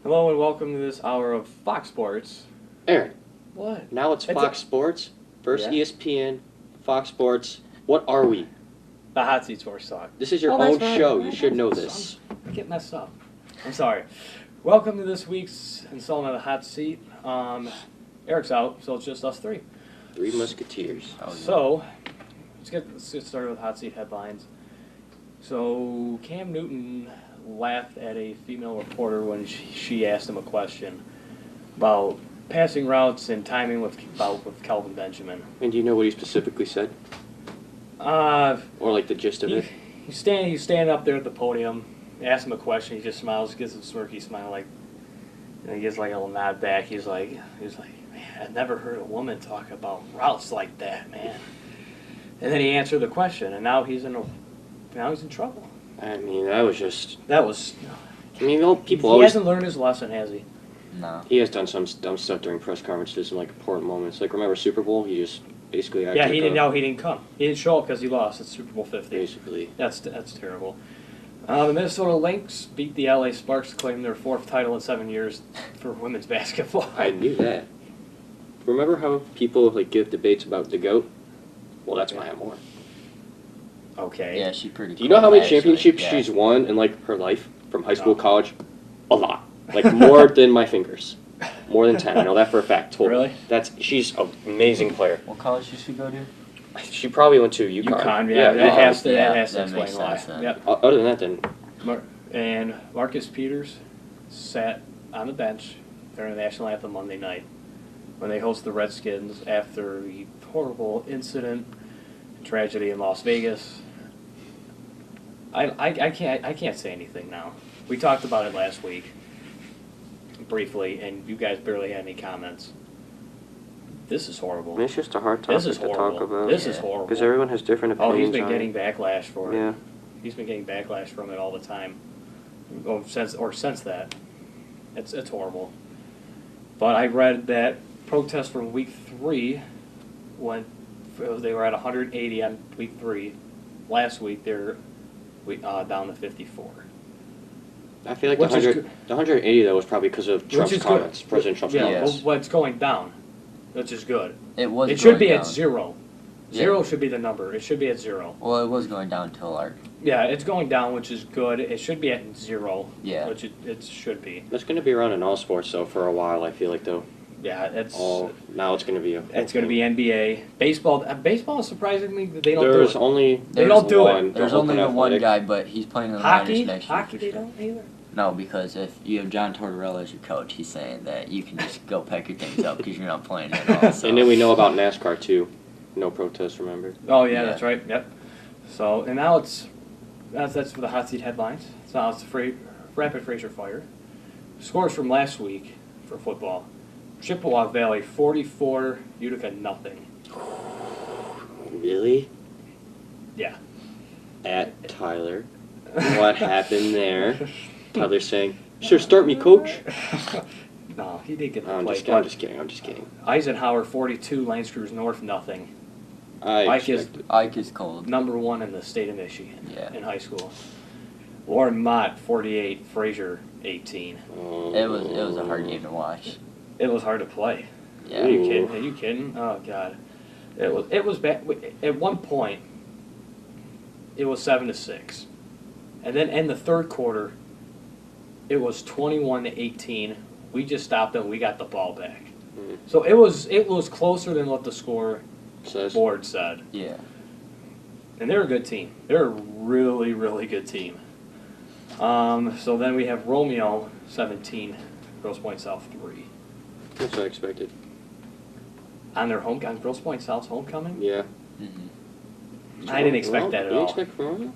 Hello and welcome to this hour of Fox Sports. Aaron, What? now it's Fox Sports versus Yeah. ESPN, Fox Sports. What are we? The Hot Seat Sports Talk. This is your that's own right. show. You should know this. I get messed up. I'm sorry. Welcome to this week's installment of the Hot Seat. Eric's out, so it's just us three. Three Musketeers. So, let's get started with Hot Seat headlines. So, Cam Newton laughed at a female reporter when she asked him a question about passing routes and timing with Kelvin Benjamin. And do you know what he specifically said? Or like the gist of it? He's standing up there at the podium. Ask him a question. He just smiles, gives a smirky smile, and he gives like a little nod back. He's like, man, I've never heard a woman talk about routes like that, man. And then he answered the question, and now he's in trouble. I mean, that was just. That was. I mean, people he always. hasn't learned his lesson, has he? No. He has done some dumb stuff during press conferences in like important moments. Like remember Super Bowl? He just basically. Yeah, he didn't know he didn't come. He didn't show up because he lost at Super Bowl 50. Basically. That's terrible. The Minnesota Lynx beat the LA Sparks to claim their fourth title in 7 years for women's basketball. I knew that. Remember how people like give debates about the GOAT? Well, that's Maya Moore. Okay. Yeah, she's pretty. Do you know how many actually. championships Yeah. she's won in like her life from high school, college? A lot, like more than my fingers, more than 10. I know that for a fact. Total. Really? She's an amazing player. What college did she go to? She probably went to UConn. UConn, yeah, that has to that explain makes why. sense then. Yep. Other than that, then And Marcus Peters sat on the bench during the national anthem Monday night when they host the Redskins after the horrible incident and tragedy in Las Vegas. I can't say anything now. We talked about it last week briefly, and you guys barely had any comments. This is horrible. I mean, it's just a hard This topic is to horrible. talk about. This is horrible. Because everyone has different Oh, opinions. he's been on getting it. backlash for it. Yeah. He's been getting backlash from it all the time. Since that. It's horrible. But I read that protests from week 3 they were at 180 on week 3. Last week they're down to 54. I feel like Which is the 180 though was probably because of Trump's is comments, good. President Trump's Yeah, comments. well, it's going down, which is good. It was. It should going be down. at 0. Yeah. 0 should be the number. It should be at 0. Well, it was going down till our. Yeah, it's going down, which is good. It should be at 0. Yeah. Which it should be. That's going to be around in all sports though for a while. I feel like though. Yeah, it's Now it's going to be a. it's going to be NBA. Baseball surprisingly they don't There's do it. only. They don't do it. one, There's the only the Oakland one Athletic. guy, but he's playing in the Hockey, minors next year. hockey for they sure. don't either. No, because if you have John Tortorella as your coach, he's saying that you can just go pack your things up because you're not playing at all. So. And then we know about NASCAR too. No protests, remember? Oh yeah, Yeah. that's right. Yep. So and now that's for the hot seat headlines. So now it's the rapid Fraser fire. Scores from last week for football. Chippewa Valley 44, Utica nothing. Really? Yeah. At Tyler. What happened there? Tyler saying, "Sure, start me, coach." No, he did get the I'm play. just kidding. Eisenhower 42, Lane Screws North nothing. I Ike is cold. Number 1 in the state of Michigan Yeah. in high school. Warren Mott 48, Fraser 18. It was a hard game to watch. It was hard to play. Yeah. Are you kidding? Oh God, it was bad. At one point, it was 7-6, and then in the third quarter, it was 21-18. We just stopped them. We got the ball back. Mhm. So it was closer than what the score Says. board said. Yeah. And they're a good team. They're a really, really good team. So then we have Romeo 17, Grosse Pointe South 3. That's what I expected. On Grosse Pointe South's homecoming? Yeah. Mm-hmm. I didn't expect that at all. You expect from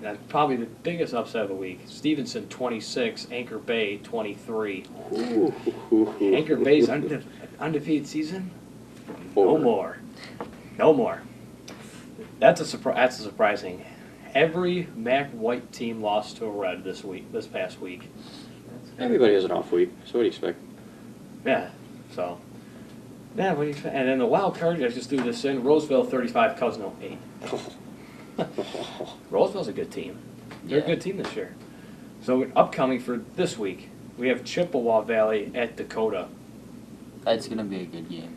That's probably the biggest upset of the week. Stevenson 26, Anchor Bay 23. Anchor Bay's undefeated season? No more. That's surprising. Every MAC white team lost to a red this past week. Everybody has an off week, so what do you expect? Yeah. So. Yeah. What do you expect? And then the wild card. I just threw this in. Roseville 35, Cousino 8. Roseville's a good team. They're a good team this year. So upcoming for this week, We have Chippewa Valley at Dakota. That's gonna be a good game.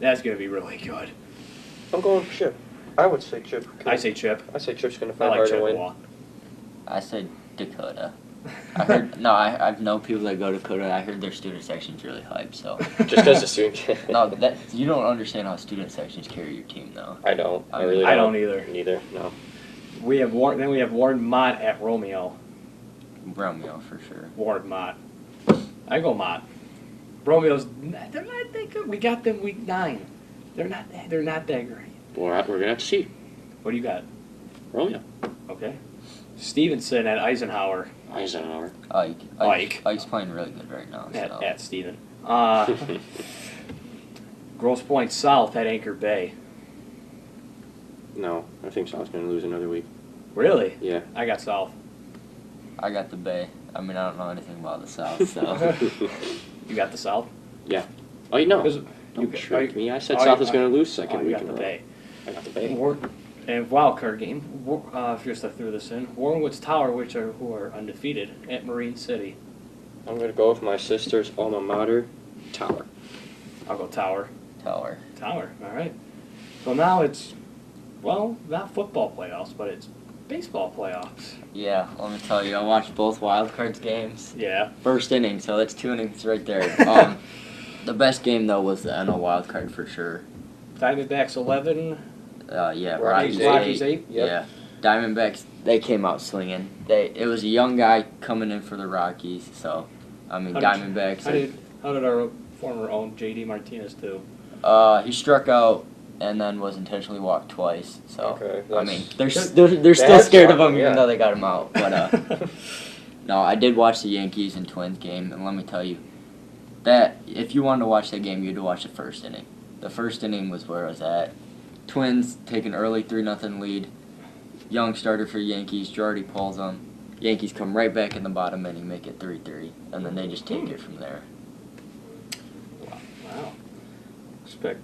That's going to be really good. I'm going Chip. I would say Chip. I say Chip. I say Chip's going to I find like hard to Chippewa. win. I said Dakota. I heard I know people that go to Dakota. I heard their student section's really hyped. So Just because the student. no, that you don't understand how student sections carry your team though. I don't. I I mean, really I don't. don't either. Neither. No. Then we have Warren Mott at Romeo. Romeo for sure. Warren Mott. I go Mott. Romeo's they're not that good. We got them week 9. They're not that great. We're gonna have to see. What do you got? Romeo. Okay. Stevenson at Eisenhower. Eisenhower. Ike's playing really good right now. So. At Steven. Grosse Pointe South at Anchor Bay. No, I think South's gonna lose another week. Really? Yeah. I got South. I got the Bay. I mean, I don't know anything about the South, so. You got the South? Oh, you know. 'Cause Don't you- trick me. I said oh, South you- is gonna lose Oh, second you week got in the a row. Bay. I got the Bay. And wild card game. Just I threw this in. Warrenwood's Tower, who are undefeated at Marine City. I'm gonna go with my sister's alma mater, Tower. I'll go Tower. Tower. Tower. All right. So now it's, well, not football playoffs, but it's baseball playoffs. Yeah, let me tell you, I watched both wild cards games. Yeah. First inning, so that's 2 innings right there. The best game though was the NL wild card for sure. Diamondbacks 11. Yeah, Rockies Rockies 8. Yep. Yeah, Diamondbacks. They came out swinging. It was a young guy coming in for the Rockies, so I mean Diamondbacks. How did our former own J.D. Martinez do? He struck out and then was intentionally walked twice. So Okay, I mean, that's- they're still That's scared of fine, him yeah. even though they got him out. But no, I did watch the Yankees and Twins game, and let me tell you, that if you wanted to watch that game, you had to watch the first inning. The first inning was where it was at. Twins take an early 3-0 lead. Young starter for Yankees, Girardi pulls them. Yankees come right back in the bottom inning, make it 3-3, and then they just take it from there. Wow.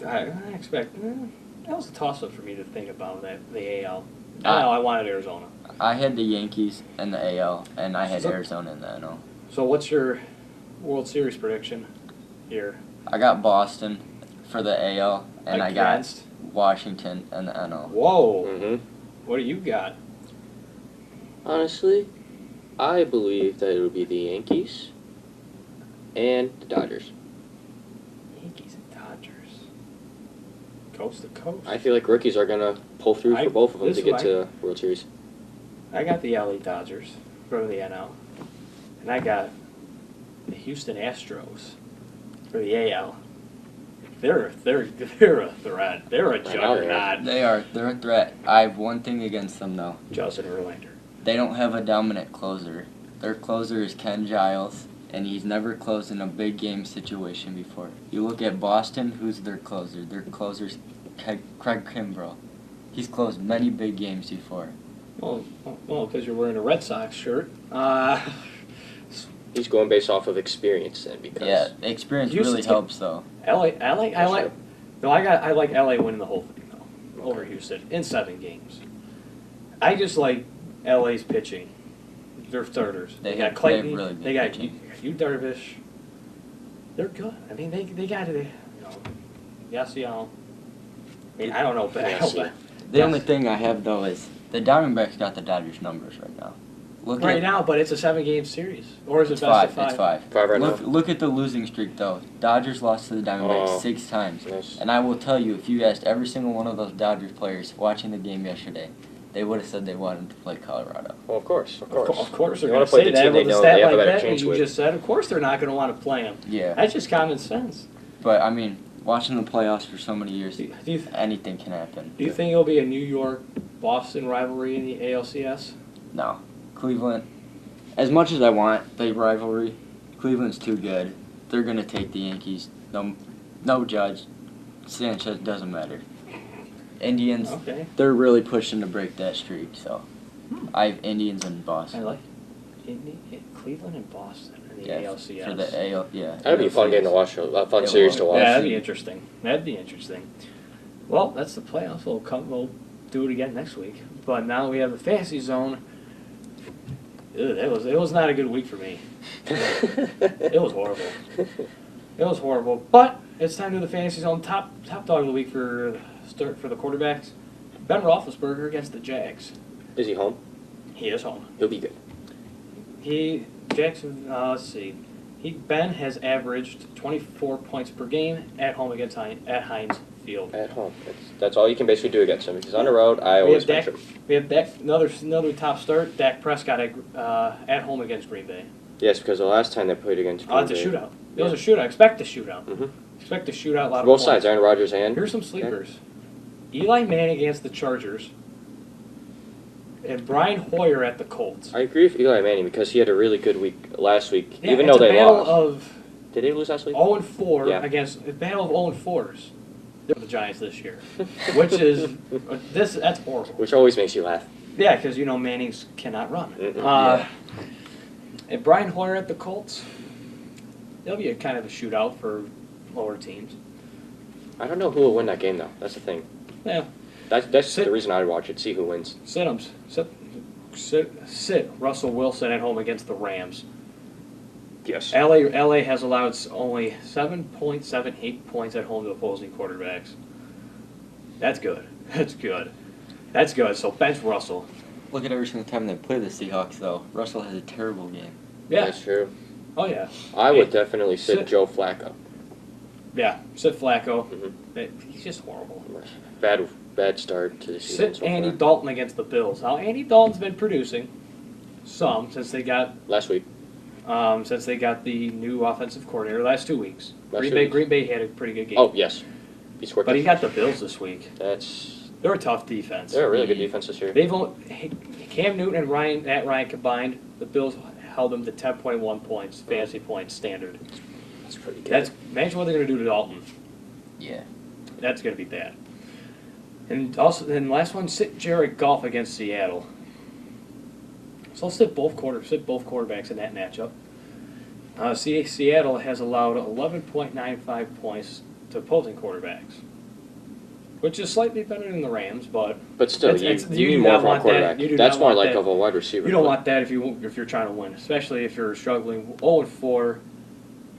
I expect. That was a toss-up for me to think about the AL. I wanted Arizona. I had the Yankees in the AL, and I had So- Arizona in the NL. So what's your World Series prediction here? I got Boston for the AL, and I got Against? Washington in the NL. Whoa. Mm-hmm. What do you got? Honestly, I believe that it would be the Yankees and the Dodgers. Yankees and Dodgers. Coast to coast. I feel like rookies are gonna pull through for both of them to get to World Series. I got the LA Dodgers for the NL. And I got the Houston Astros for the AL. They're a threat. They're a I know they are. juggernaut. They're a threat. I have one thing against them though. Justin Verlander. They don't have a dominant closer. Their closer is Ken Giles, and he's never closed in a big game situation before. You look at Boston, who's their closer? Their closer's Craig Kimbrell. He's closed many big games before. Well, because you're wearing a Red Sox shirt. He's going based off of experience then, because Yeah, experience Houston's really helps though. I like LA winning the whole thing though, over Houston in 7 games. I just like LA's pitching. Their starters. They got have Clayton. really good They got pitching. you Darvish. They're good. I mean, they got it. Yasiel. I mean, I don't know, but Yasiel. The only thing I have though is the Diamondbacks got the Dodgers numbers right now. Look right at, now, but it's a 7-game series, or is it it's best 5. of 5? It's 5. 5 right Look, now. look at the losing streak though. Dodgers lost to the Diamondbacks Oh. 6 times. Nice. And I will tell you, if you asked every single one of those Dodgers players watching the game yesterday, they would have said they wanted to play Colorado. Well, of course. Of course, they're You going wanna to play say the that team they with a know stat they have a like better that. chance You with. just said, of course, they're not going to want to play them. Yeah. That's just common sense. But I mean, watching the playoffs for so many years, Do you anything can happen. think it'll be a New York-Boston rivalry in the ALCS? No. Cleveland, as much as I want the rivalry, Cleveland's too good. They're going to take the Yankees. No Judge. Sanchez doesn't matter. Indians, Okay. they're really pushing to break that streak, so I have Indians and I Boston. like Cleveland and Boston in the Yeah, ALCS. for the AL, yeah. That'd be a fun game to watch. A fun It series will. to watch. Yeah, that'd be interesting. Well, that's the playoffs. We'll do it again next week. But now we have the Fantasy Zone. It was not a good week for me. It was horrible. It was horrible. But it's time to do the fantasy zone. Top dog of the week for the quarterbacks. Ben Roethlisberger against the Jags. Is he home? He is home. He'll be good. Let's see. Ben has averaged 24 points per game at home against Heinz Field. At home. That's all you can basically do against him. If he's on the road, I always venture. We have another top start. Dak Prescott at home against Green Bay. Yes, because the last time they played against Green It's a Bay. shootout. It was a shootout. Expect a shootout. Mm-hmm. Expect a shootout. A lot of Both points. sides, Aaron Rodgers and... Here's some sleepers. Eli Manning against the Chargers. And Brian Hoyer at the Colts. I agree with Eli Manning because he had a really good week last week, Yeah, even it's though a they battle lost. Did they lose last week? 0-4 Yeah. against a battle of 0-4s. They're the Giants this year, which is that's horrible. Which always makes you laugh. Yeah, because Mannings cannot run. Yeah. And Brian Hoyer at the Colts. It'll be a kind of a shootout for lower teams. I don't know who will win that game, though. That's the thing. Yeah. That's the reason I watch it, see who wins. Sit Russell Wilson at home against the Rams. Yes. LA has allowed only 7.78 points at home to opposing quarterbacks. That's good. That's good. That's good. So bench Russell. Look at every single time they play the Seahawks, though. Russell has a terrible game. Yeah. That's true. Oh, yeah. I would definitely sit Joe Flacco. Yeah. Sit Flacco. Mm-hmm. He's just horrible. Bad start to the season. Sit Andy Dalton against the Bills. Now, Andy Dalton's been producing some since they got last week. Since they got the new offensive coordinator last 2 weeks. Green Bay had a pretty good game. Oh, yes. He scored. But he got the Bills this week. They're a tough defense. They're a really good defense this year. Cam Newton and Ryan combined, the Bills held them to 10.1 points, fantasy points standard. That's pretty good. Imagine what they're going to do to Dalton. Yeah. That's going to be bad. And also, then last one, sit Jared Goff against Seattle. So I'll sit both quarterbacks in that matchup. Seattle has allowed 11.95 points to opposing quarterbacks, which is slightly better than the Rams, but still, you need more from a quarterback. That's more like of a wide receiver. You don't want that if you're trying to win, especially if you're struggling 0-4,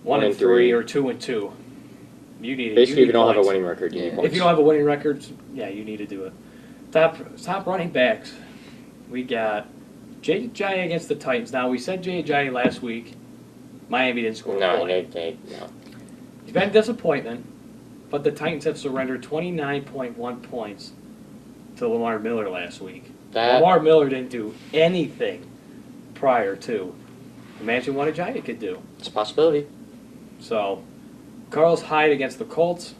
1-3, or 2-2. Basically, if you don't have a winning record, you need points. If you don't have a winning record, yeah, you need to do it. Top running backs, we got Jay Ajayi against the Titans. Now, we said Jay Ajayi last week. Miami didn't score a point. No. He's been a disappointment, but the Titans have surrendered 29.1 points to Lamar Miller last week. Lamar Miller didn't do anything prior to. Imagine what Ajayi could do. It's a possibility. So, Carlos Hyde against the Colts.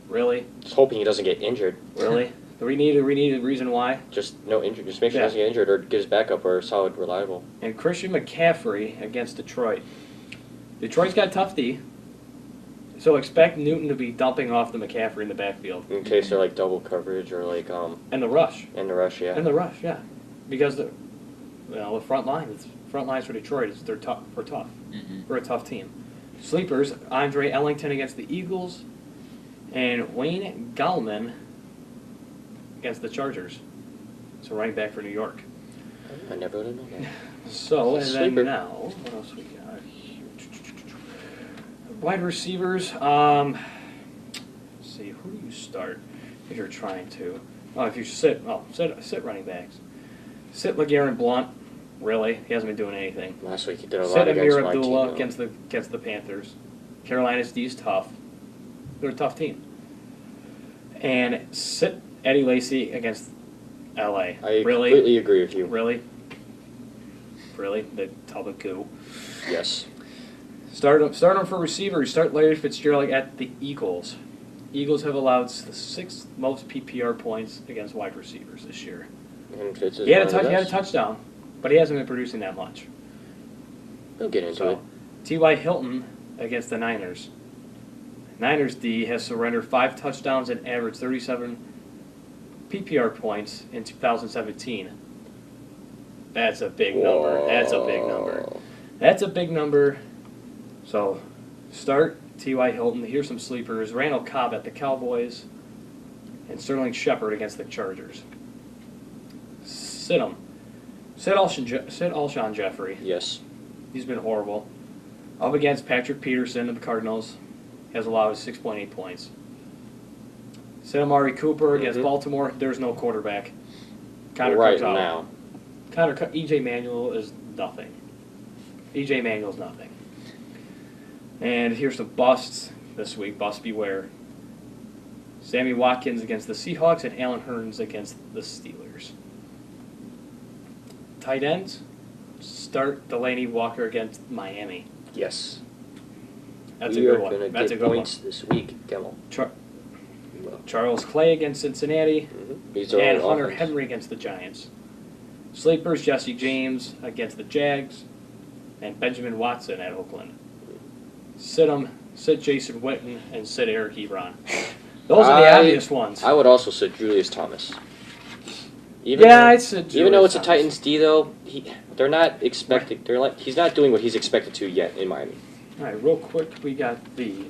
Really? Just hoping he doesn't get injured. Really? Do we need a reason why? Just no injury. Just make sure he doesn't get injured or get his backup or solid, reliable. And Christian McCaffrey against Detroit. Detroit's got tough D, so expect Newton to be dumping off the McCaffrey in the backfield. In case they're like double coverage or like And the rush. And the rush, yeah. And the rush, yeah. Because the front lines for Detroit they're tough. We're tough. Mm-hmm. We're a tough team. Sleepers: Andre Ellington against the Eagles, and Wayne Gallman against the Chargers. So running back for New York. I never would have known that. So, and Sleeper. then now, what else we got here? Wide receivers. Let's see, who do you start if you're trying to? If you sit running backs. Sit LeGarrette Blount. Really, he hasn't been doing anything. Last week he did a lot Sit against Amir my Abdullah team. against the Panthers. Carolina's D's tough. They're a tough team. And sit Eddie Lacy against LA. I really? completely agree with you. Really? The Talbot coup. Yes. Start him for receiver. Start Larry Fitzgerald at the Eagles. Eagles have allowed the 6th most PPR points against wide receivers this year. And Fitz is He had one of a touchdown, but he hasn't been producing that much. He'll get into it. T.Y. Hilton against the Niners. Niners D has surrendered 5 touchdowns and averaged 37 PPR points in 2017. That's a big number. That's a big number. That's a big number. So, start T.Y. Hilton. Here's some sleepers. Randall Cobb at the Cowboys. And Sterling Shepard against the Chargers. Sit 'em. Sit Alshon Jeffrey. Yes. He's been horrible. Up against Patrick Peterson of the Cardinals. Has allowed 6.8 points. Sit Amari Cooper against Baltimore. There's no quarterback. Connor Right Cook's out. now. E.J. Manuel is nothing. E.J. Manuel's nothing. And here's the busts this week. Bust beware. Sammy Watkins against the Seahawks and Allen Hurns against the Steelers. Tight ends. Start Delaney Walker against Miami. Yes. That's we a are good one. gonna That's a get good points one. this week, Kimmel. Charles Clay against Cincinnati. These are And all Hunter offense. Henry against the Giants. Sleepers, Jesse James against the Jags. And Benjamin Watson at Oakland. Sit Jason Witten, and sit Eric Ebron. Those are the obvious ones. I would also sit Julius Thomas. I'd sit Julius Even though it's a Thomas. Titans D, though, they're not expecting. They're like he's not doing what he's expected to yet in Miami. All right, real quick, we got the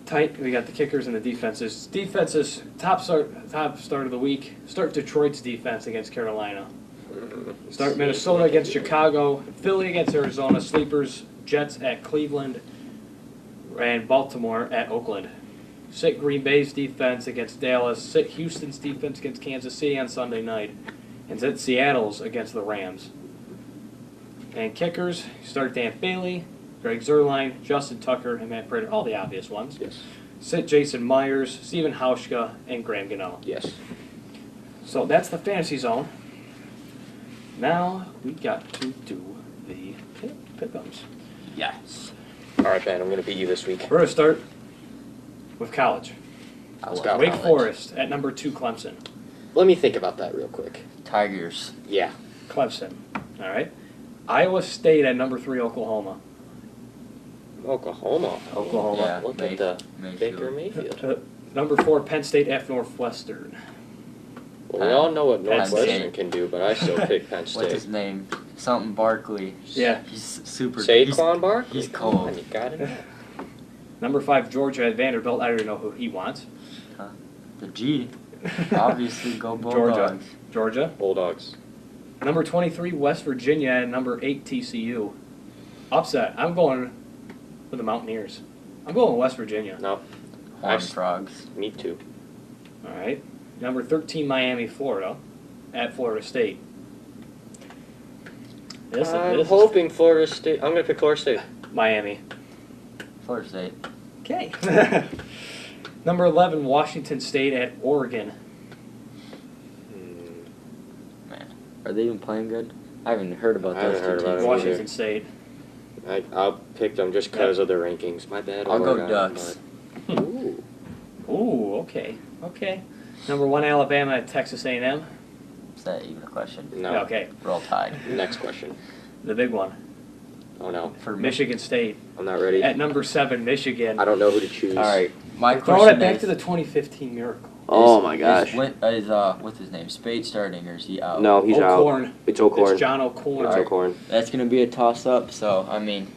kickers and the defenses. Defenses top start of the week. Start Detroit's defense against Carolina. Start Minnesota against Chicago. Philly against Arizona. Sleepers Jets at Cleveland. And Baltimore at Oakland. Sit Green Bay's defense against Dallas. Sit Houston's defense against Kansas City on Sunday night. And sit Seattle's against the Rams. And kickers, start Dan Bailey, Greg Zuerlein, Justin Tucker, and Matt Prater. All the obvious ones. Yes. Sit Jason Myers, Stephen Hauschka, and Graham Gano. Yes. So that's the fantasy zone. Now we got to do the pick'ems. Yes. All right, Ben. I'm going to beat you this week. We're going to start with college. Let's go. Wake College. Forest at number 2, Clemson. Let me think about that real quick. Tigers. Yeah. Clemson. All right. Iowa State at number 3, Oklahoma. Oklahoma. Yeah, Look at the Baker Mayfield. Mayfield. Number 4, Penn State at Northwestern. Well, we all know what Penn Northwestern State. can do, but I still pick Penn What's his State. name? Something Barkley. Yeah. He's super. Saquon Barkley? He's Come on, cold. you got it. Number 5, Georgia at Vanderbilt. I don't even know who he wants. The G. Obviously, go Bulldogs. Georgia. Bulldogs. Number 23, West Virginia, and number 8, TCU. Upset. I'm going with the Mountaineers. I'm going with West Virginia. No. Horned Nice. Frogs. Me too. All right. Number 13, Miami, Florida, at Florida State. I'm This hoping Florida State. I'm going to pick Florida State. Miami. Florida State. Okay. Number 11, Washington State at Oregon. Man, are they even playing good? I haven't heard about I those haven't heard two about teams. it. Washington State. I'll pick them just because of their rankings. My bad. I'll go Oregon, Ducks. but- Ooh. Ooh, okay. Number 1, Alabama at Texas A&M. Is that even a question? No. Okay. We're all tied. Next question. The big one, Oh no. For Michigan State. I'm not ready. At number 7, Michigan. I don't know who to choose. All right. My Throwing question it back is, to the 2015 Miracle. Oh my gosh. Is what's his name? Spade starting or is he out? No, he's O'Corn. out. It's O'Corn. It's John O'Corn. It's O'Corn. That's gonna be a toss up. So I mean,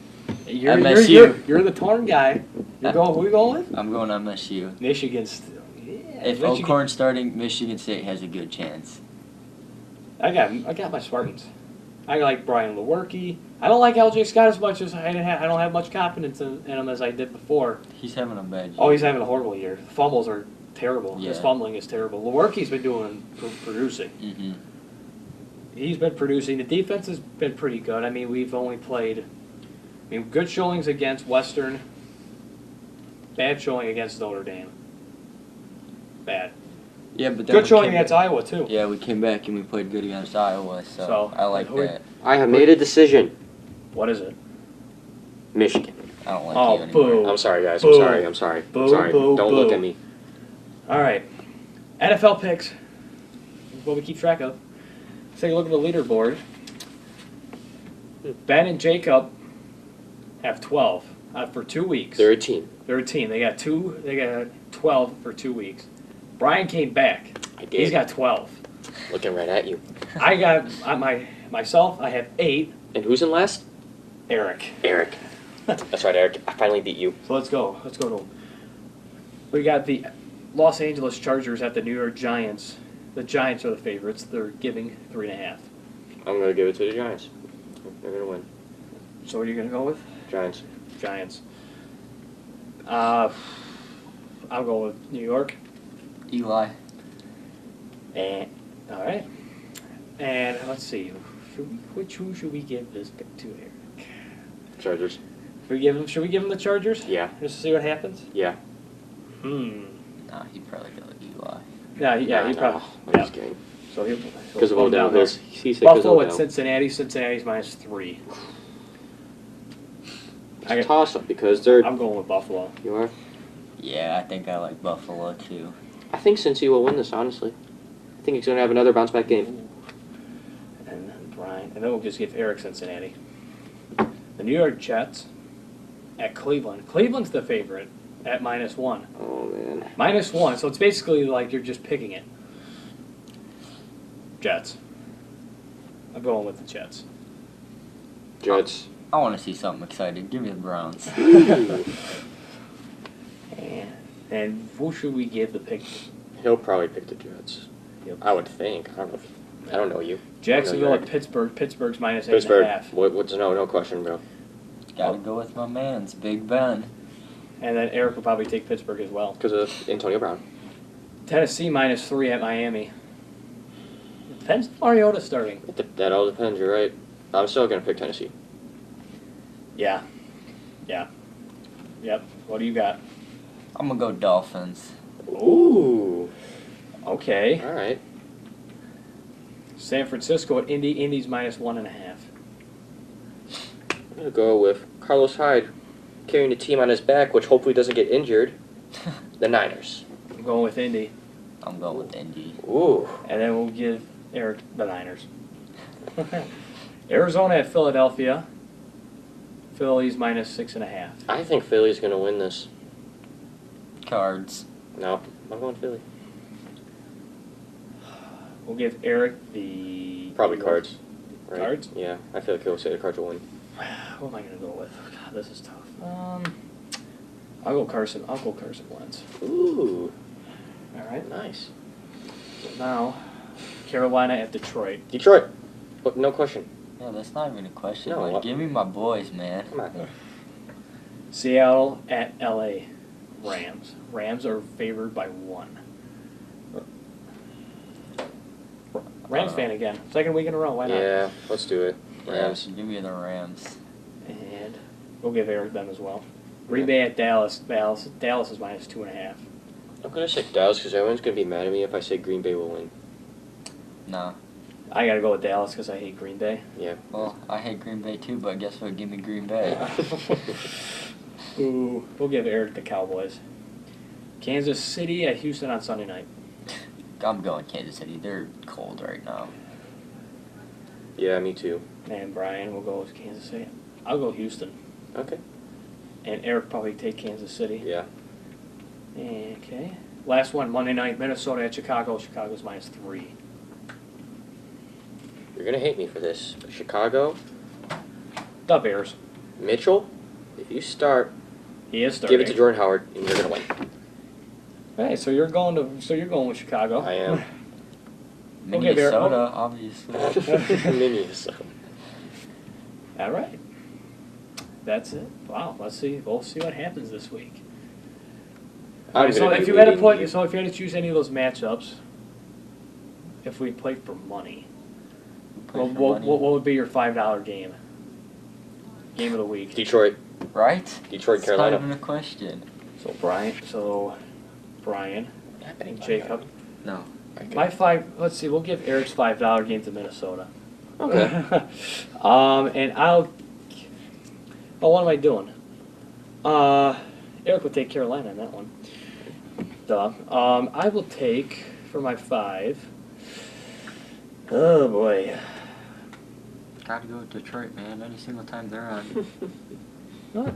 You're MSU. the torn guy. Who are we going with? I'm going MSU. Michigan. Yeah. If Michigan. O'Corn's starting, Michigan State has a good chance. I got my Spartans. I like Brian Lewerke. I don't like LJ Scott as much as I don't have much confidence in him as I did before. He's having a bad year. Oh, he's having a horrible year. Fumbles are terrible. His Yeah. fumbling is terrible. Lewerke's been producing. Mm-hmm. He's been producing. The defense has been pretty good. I mean, we've only played, good showings against Western. Bad showing against Notre Dame. Bad. Yeah, but then Good we showing came against back- Iowa too. Yeah, we came back and we played good against Iowa, so, So, I like who- that. I have made a decision. What is it? Michigan. I don't like Oh, you anymore. boo. I'm sorry, guys. Boo. I'm sorry. Boo, Sorry. boo, Don't look boo. at me. All right. NFL picks. What we keep track of. Let's take a look at the leaderboard. Ben and Jacob have 12 for 2 weeks. They're a team. They're a team. They got 12 for 2 weeks. Brian came back. I did. He's got 12. Looking right at you. I got myself. I have 8. And who's in last? Eric. Eric. That's right, Eric. I finally beat you. So let's go. Let's go to them. We got the Los Angeles Chargers at the New York Giants. The Giants are the favorites. They're giving 3.5. I'm going to give it to the Giants. They're going to win. So what are you gonna go with? Giants. Giants. I'll go with New York. Eli. And all right. And let's see, who should we give this pick to, Eric? Chargers. Should we give him the Chargers? Yeah. Just to see what happens. Yeah. Nah, he'd probably go with Eli. Yeah, he probably. I'm Yeah. just kidding. So he'll Because of come Odell. down there. He said because of Buffalo at Odell. Cincinnati. Cincinnati's -3. It's a toss-up because they're... I'm going with Buffalo. You are? Yeah, I think I like Buffalo too. I think Cincy will win this, honestly. I think he's going to have another bounce-back game. And then Brian, and then we'll just give Eric Cincinnati. The New York Jets at Cleveland. Cleveland's the favorite at -1. Oh, man. -1, so it's basically like you're just picking it. Jets. I'm going with the Jets. Jets. I want to see something exciting. Give me the Browns. And who should we give the pick to? He'll probably pick the Jets. Yep. I would think. I don't know you. Jacksonville I at don't know Pittsburgh. Pittsburgh's -8.5. Pittsburgh. What's no question, bro. Gotta go with my man's Big Ben. And then Eric will probably take Pittsburgh as well. Because of Antonio Brown. Tennessee -3 at Miami. Depends if Mariota's starting. That all depends. You're right. I'm still gonna pick Tennessee. Yeah. Yep. What do you got? I'm gonna go Dolphins. Ooh. Okay. All right. San Francisco at Indy. Indy's -1.5. I'm gonna go with Carlos Hyde carrying the team on his back, which hopefully doesn't get injured. The Niners. I'm going with Indy. I'm going with Indy. Ooh. And then we'll give Eric the Niners. Arizona at Philadelphia. Philly's -6.5. I think Philly's gonna win this. Cards. No, I'm going Philly. We'll give Eric the... Probably Cards. Right? Cards? Yeah, I feel like he'll say the Cards will win. Who am I going to go with? God, this is tough. I'll go Carson Wentz. Ooh. All right. Nice. So now, Carolina at Detroit. Detroit. But no question. Yeah, that's not even a question. No, Like, what? give me my boys, man. Come on. Seattle at LA. Rams. Rams are favored by 1. Rams fan again. Second week in a row. Why not? Yeah, let's do it. Rams. Yeah, give me the Rams. And we'll give Eric them as well. Green Bay at Dallas. Dallas is -2.5. I'm gonna say Dallas because everyone's gonna be mad at me if I say Green Bay will win. Nah. I got to go with Dallas because I hate Green Bay. Yeah. Well, I hate Green Bay too, but guess what? Give me Green Bay. Ooh, we'll give Eric the Cowboys. Kansas City at Houston on Sunday night. I'm going Kansas City. They're cold right now. Yeah, me too. And Brian will go with Kansas City. I'll go Houston. Okay. And Eric probably take Kansas City. Yeah. Okay. Last one, Monday night, Minnesota at Chicago. Chicago's -3. You're gonna hate me for this. But Chicago, The Bears. Mitchell, if you start, He is starting. give it to Jordan Howard and you're gonna win. Hey, so you're going with Chicago. I am. We'll give Eric- Minnesota, obviously. Minnesota. All right. That's it. Wow. Let's see. We'll see what happens this week. I'm So gonna if be you had to leading put, you. so if you had to choose any of those matchups, if we played for money, Play for what money. would be your $5 game? Game of the week. Detroit, Right? Detroit, It's Carolina. not even a question. So Brian, and Jacob. No. My 5. Let's see. We'll give Eric's $5 game to Minnesota. Okay. And I'll. Oh, what am I doing? Eric will take Carolina in that one. Duh. I will take for my 5. Oh boy. Gotta go with Detroit, man. Any single time they're on. What?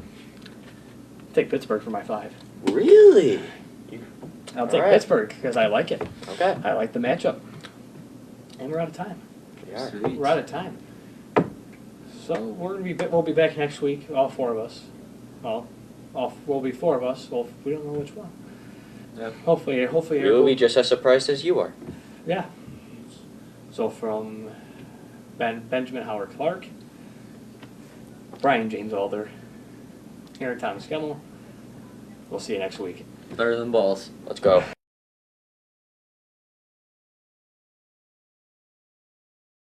Take Pittsburgh for my 5. Really? I'll take Alright. Pittsburgh because I like it. Okay. I like the matchup. And we're out of time. We are. Sweet. We're out of time. So we'll be back next week, all 4 of us. Well, we'll be 4 of us. Well, we don't know which one. Yep. Hopefully You'll be just as surprised as you are. Yeah. So from Benjamin Howard Clark, Brian James Alder, Aaron Thomas Gemmel. We'll see you next week. Better than balls. Let's go.